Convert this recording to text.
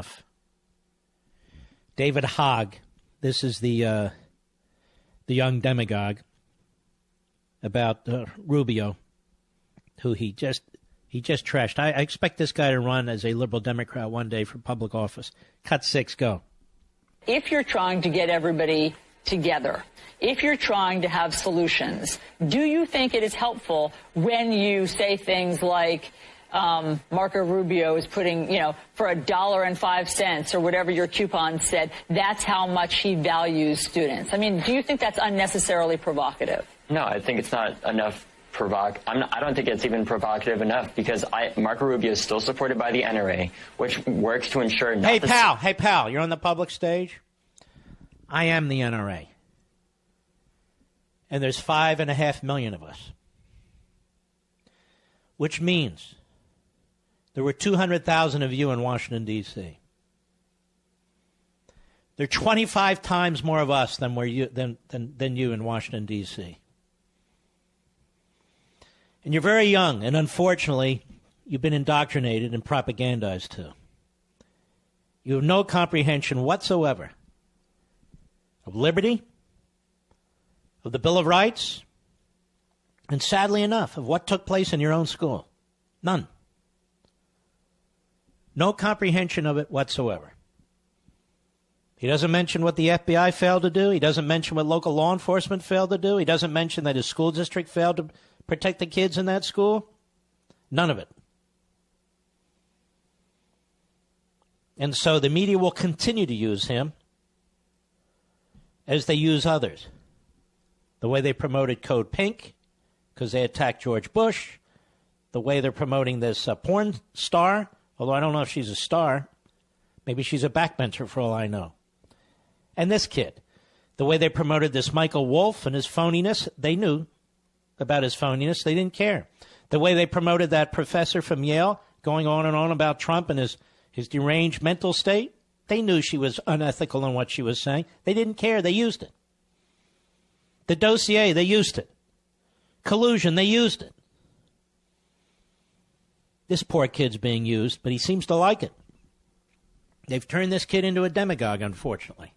enough. David Hogg, this is the young demagogue about Rubio, who he just trashed. I expect this guy to run as a liberal Democrat one day for public office. Cut 6, go. If you're trying to get everybody together, if you're trying to have solutions, do you think it is helpful when you say things like Marco Rubio is putting, for $1.05 or whatever your coupon said, that's how much he values students? I mean, do you think that's unnecessarily provocative? No, I think it's not enough I don't think it's even provocative enough because Marco Rubio is still supported by the NRA, which works to ensure not Hey, pal, you're on the public stage? I am the NRA. And there's 5.5 million of us. Which means there were 200,000 of you in Washington, D.C. There are 25 times more of us than you in Washington, D.C. And you're very young, and unfortunately, you've been indoctrinated and propagandized too. You have no comprehension whatsoever of liberty, of the Bill of Rights, and sadly enough, of what took place in your own school. None. No comprehension of it whatsoever. He doesn't mention what the FBI failed to do. He doesn't mention what local law enforcement failed to do. He doesn't mention that his school district failed to protect the kids in that school. None of it. And so the media will continue to use him as they use others. The way they promoted Code Pink because they attacked George Bush. The way they're promoting this porn star, although I don't know if she's a star. Maybe she's a backbencher for all I know. And this kid. The way they promoted this Michael Wolff and his phoniness, they knew about his phoniness. They didn't care. The way they promoted that professor from Yale going on and on about Trump and his deranged mental state, they knew she was unethical in what she was saying. They didn't care. They used it. The dossier, they used it. Collusion, they used it. This poor kid's being used, but he seems to like it. They've turned this kid into a demagogue, unfortunately.